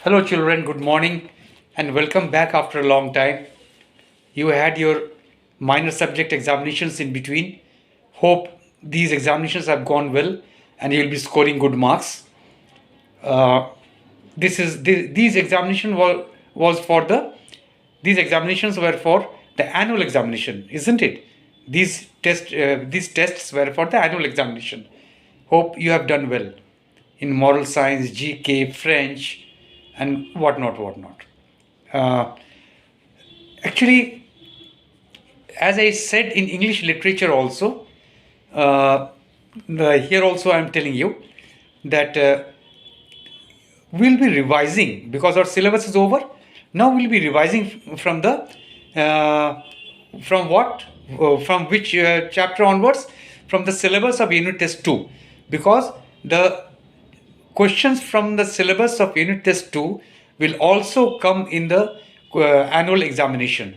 Hello, children. Good morning and welcome back after a long time. You had your minor subject examinations in between. Hope these examinations have gone well and you will be scoring good marks. Uh, these examination was for the these examinations were for the annual examination, isn't it? These tests were for the annual examination. Hope you have done well in moral science, GK, French, and whatnot. Uh, Actually, as I said in English literature also, uh, here also I am telling you that we'll be revising because our syllabus is over. Now we'll be revising from the uh, from what from which chapter onwards, from the syllabus of unit test 2, because the questions from the syllabus of unit test 2 will also come in the annual examination.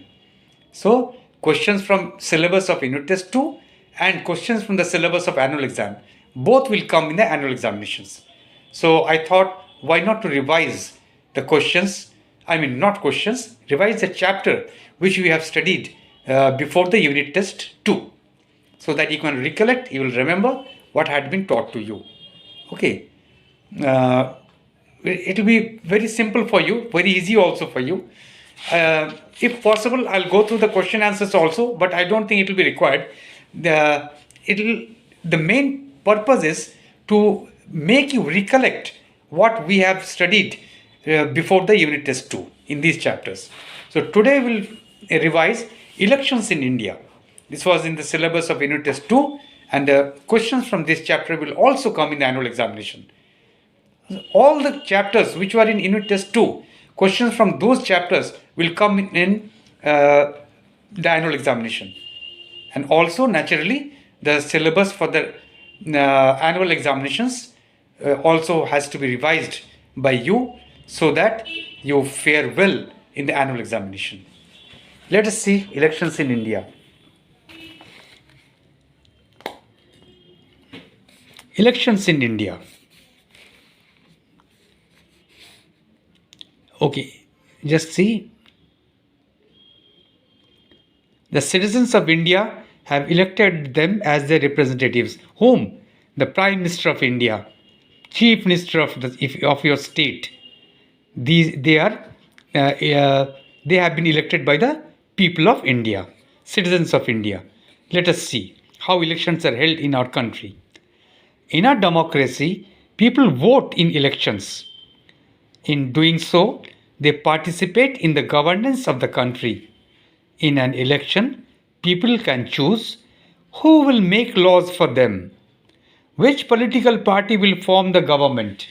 So questions from syllabus of unit test 2 and questions from the syllabus of annual exam, both will come in the annual examinations. So I thought, why not to revise the questions, I mean not questions, revise the chapter which we have studied before the unit test 2, so that you can recollect, you will remember what had been taught to you. Okay. uh, it will be very simple for you, very easy also for you. If possible, I'll go through the question answers also, but I don't think it will be required. It'll the main purpose is to make you recollect what we have studied before the unit test 2 in these chapters. So today we'll revise elections in India. This was in the syllabus of unit test 2, and questions from this chapter will also come in the annual examination. All the chapters which were in unit test 2, questions from those chapters will come in the annual examination. And also, naturally, the syllabus for the annual examinations also has to be revised by you, so that you fare well in the annual examination. Let us see elections in India. Elections in India. Okay, just see. The citizens of India have elected them as their representatives. Whom? The Prime Minister of India, Chief Minister of your state. They have been elected by the people of India, citizens of India. Let us see how elections are held in our country. In our democracy, people vote in elections. In doing so, they participate in the governance of the country. In an election, people can choose who will make laws for them, which political party will form the government.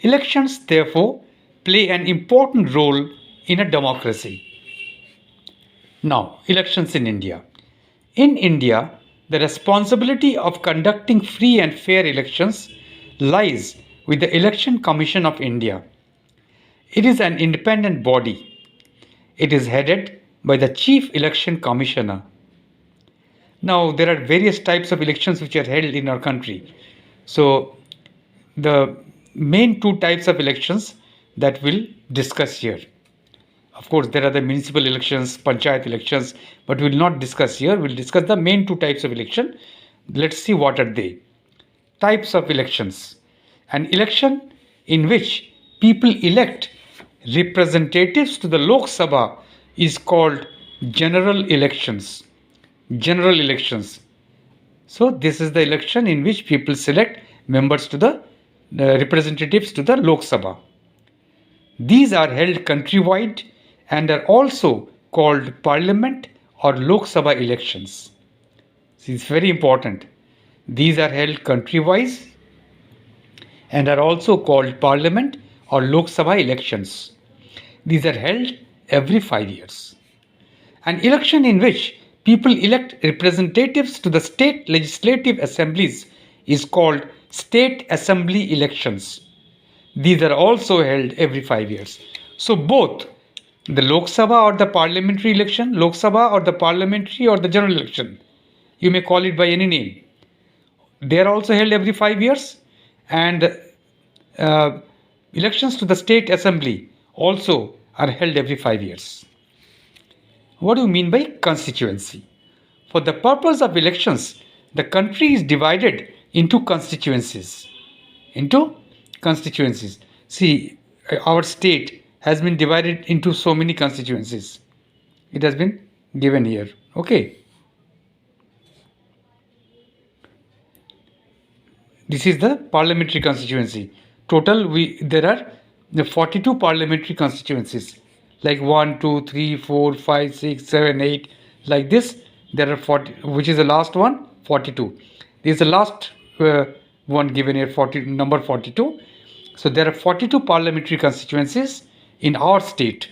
Elections, therefore, play an important role in a democracy. Now, elections in India. In India, the responsibility of conducting free and fair elections lies with the Election Commission of India. It is an independent body. It is headed by the Chief Election Commissioner. Now, there are various types of elections which are held in our country. So, the main two types of elections that we'll discuss here. Of course, there are the municipal elections, panchayat elections, but we'll not discuss here. We'll discuss the main two types of election. Let's see what are they. Types of elections. An election in which people elect representatives to the Lok Sabha is called general elections. General elections. So this is the election in which people select members to the representatives to the Lok Sabha. These are held countrywide and are also called Parliament or Lok Sabha elections. This is very important. These are held countrywide and are also called Parliament or Lok Sabha elections. These are held every 5 years. An election in which people elect representatives to the state legislative assemblies is called state assembly elections. These are also held every 5 years. So both the Lok Sabha or the parliamentary election, Lok Sabha or the parliamentary or the general election, you may call it by any name, they are also held every 5 years, and Elections to the state assembly also are held every 5 years. What do you mean by constituency? For the purpose of elections, the country is divided into constituencies. Into constituencies. See, our state has been divided into so many constituencies. It has been given here. Okay. This is the parliamentary constituency. Total, there are the 42 parliamentary constituencies, like 1, 2, 3, 4, 5, 6, 7, 8, like this. There are 40, which is the last one, 42. This is the last one given here, number 42. So there are 42 parliamentary constituencies in our state.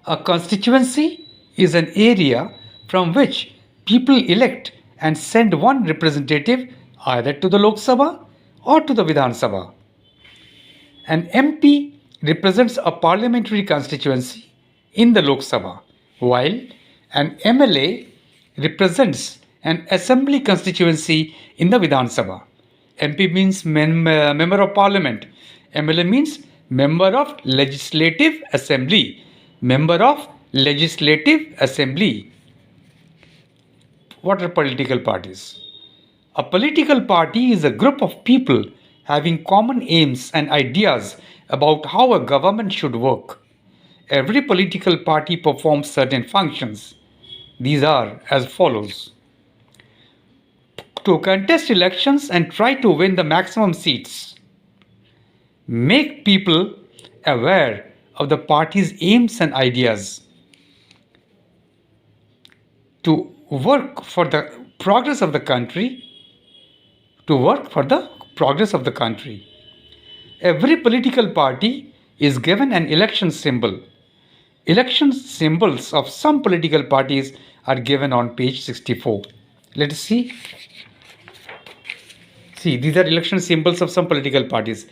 A constituency is an area from which people elect and send one representative either to the Lok Sabha or to the Vidhan Sabha. An MP represents a parliamentary constituency in the Lok Sabha, while an MLA represents an assembly constituency in the Vidhan Sabha. MP means member of parliament. MLA means member of legislative assembly. Member of legislative assembly. What are political parties? A political party is a group of people having common aims and ideas about how a government should work. Every political party performs certain functions. These are as follows. To contest elections and try to win the maximum seats. Make people aware of the party's aims and ideas. To work for the progress of the country. Every political party is given an election symbol. Election symbols of some political parties are given on page 64. Let us see. See, these are election symbols of some political parties.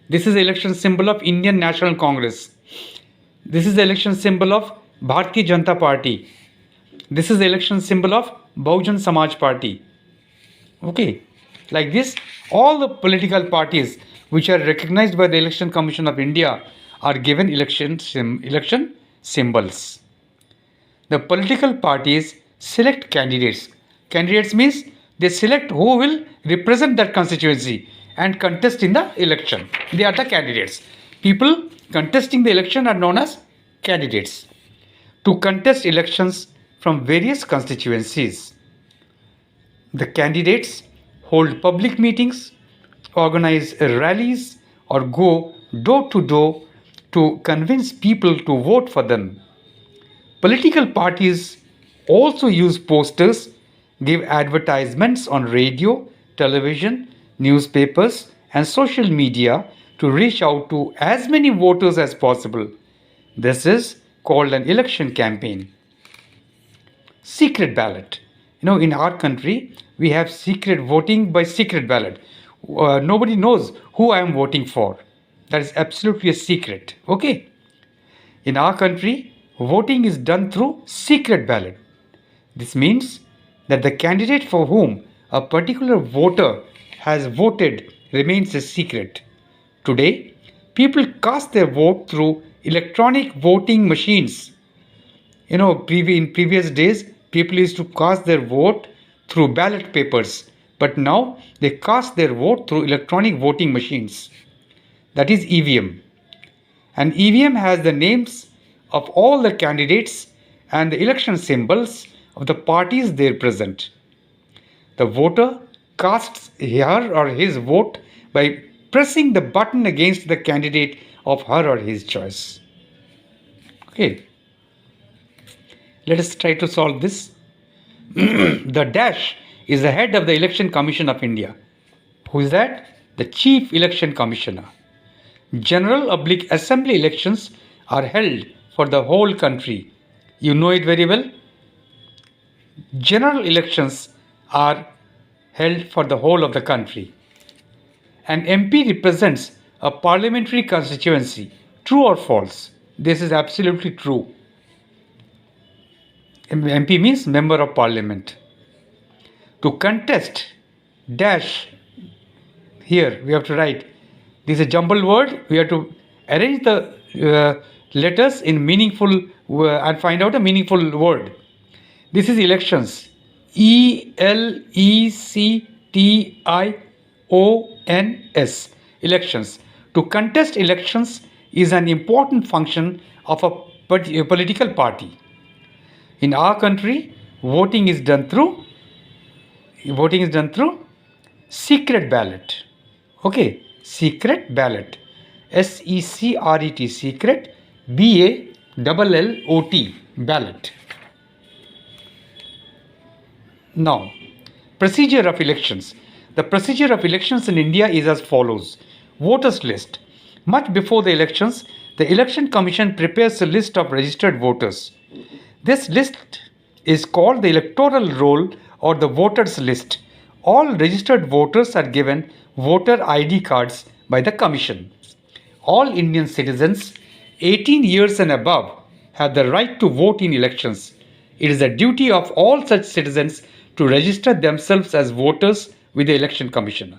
This is the election symbol of Indian National Congress. This is the election symbol of Bharatiya Janata Party. This is the election symbol of Bahujan Samaj Party. Okay. Like this, all the political parties which are recognized by the Election Commission of India are given election symbols. The political parties select candidates. Candidates means they select who will represent that constituency and contest in the election. They are the candidates. People contesting the election are known as candidates. To contest elections from various constituencies, the candidates hold public meetings, organize rallies, or go door to door to convince people to vote for them. Political parties also use posters, give advertisements on radio, television, newspapers, and social media to reach out to as many voters as possible. This is called an election campaign. Secret ballot. In our country, we have secret voting by secret ballot. Nobody knows who I am voting for. That is absolutely a secret. Okay. In our country, voting is done through secret ballot. This means that the candidate for whom a particular voter has voted remains a secret. Today, people cast their vote through electronic voting machines. In previous days, people used to cast their vote through ballot papers, but now they cast their vote through electronic voting machines. That is EVM. And EVM has the names of all the candidates and the election symbols of the parties they represent. The voter casts her or his vote by pressing the button against the candidate of her or his choice. Okay. Let us try to solve this. The dash is the head of the Election Commission of India. Who is that? The Chief Election Commissioner. General/Assembly elections are held for the whole country. You know it very well. General elections are held for the whole of the country. An MP represents a parliamentary constituency. True or false? This is absolutely true. MP means member of parliament. To contest, dash, here we have to write This is a jumbled word. We have to arrange the letters in meaningful and find out a meaningful word. This is elections. Elections. Elections. To contest elections is an important function of a political party. In our country, voting is done through secret ballot. Okay, secret ballot. SECRET, secret, BALLOT, ballot. Now, procedure of elections. The procedure of elections in India is as follows. Voters list. Much before the elections, the Election Commission prepares a list of registered voters. This list is called the electoral roll or the voters list. All registered voters are given voter ID cards by the Commission. All Indian citizens 18 years and above have the right to vote in elections. It is the duty of all such citizens to register themselves as voters with the Election Commission.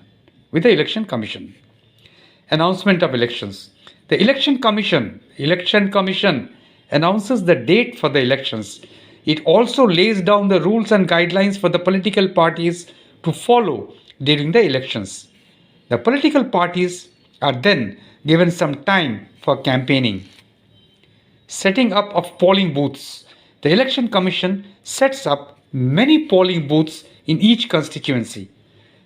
Announcement of elections. The Election Commission announces the date for the elections. It also lays down the rules and guidelines for the political parties to follow during the elections. The political parties are then given some time for campaigning. Setting up of polling booths. The Election Commission sets up many polling booths in each constituency.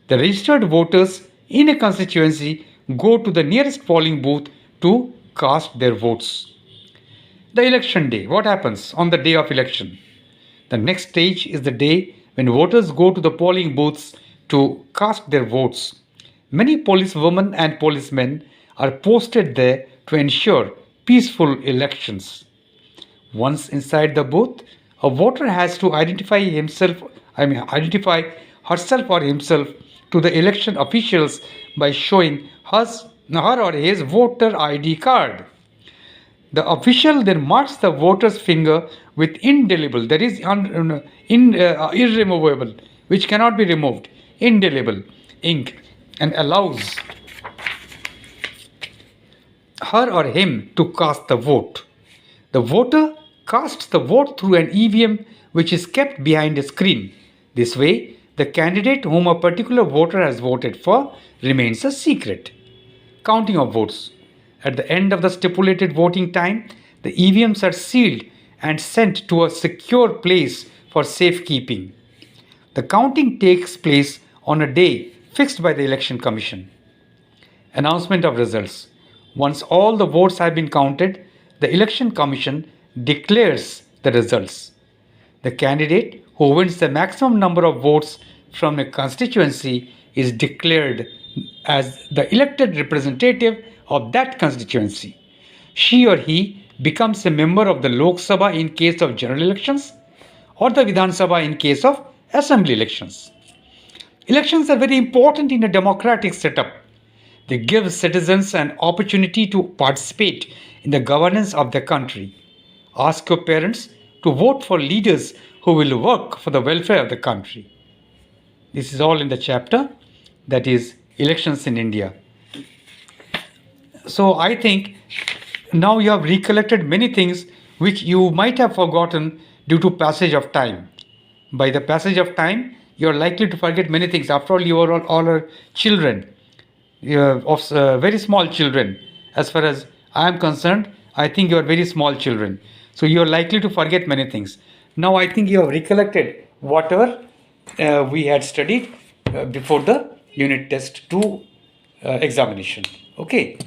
The registered voters in a constituency go to the nearest polling booth to cast their votes. The election day. What happens on the day of election? The next stage is the day when voters go to the polling booths to cast their votes. Many policewomen and policemen are posted there to ensure peaceful elections. Once inside the booth, a voter has to identify herself or himself to the election officials by showing her or his voter ID card. The official then marks the voter's finger with indelible, that is irremovable, which cannot be removed, indelible ink, and allows her or him to cast the vote. The voter casts the vote through an EVM which is kept behind a screen. This way, the candidate whom a particular voter has voted for remains a secret. Counting of votes. At the end of the stipulated voting time, the EVMs are sealed and sent to a secure place for safekeeping. The counting takes place on a day fixed by the Election Commission. Announcement of results. Once all the votes have been counted, the Election Commission declares the results. The candidate who wins the maximum number of votes from a constituency is declared as the elected representative of that constituency. She or he becomes a member of the Lok Sabha in case of general elections or the Vidhan Sabha in case of assembly elections. Elections are very important in a democratic setup. They give citizens an opportunity to participate in the governance of their country. Ask your parents to vote for leaders who will work for the welfare of the country. This is all in the chapter that is elections in India. So I think now you have recollected many things which you might have forgotten due to passage of time. By the passage of time, you are likely to forget many things. After all, you are all are children, very small children. As far as I am concerned, I think you are very small children. So you are likely to forget many things. Now I think you have recollected whatever we had studied before the unit test 2 examination. Okay.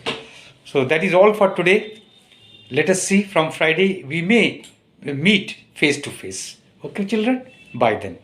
So that is all for today. Let us see, from Friday we may meet face to face. Okay, children? Bye then.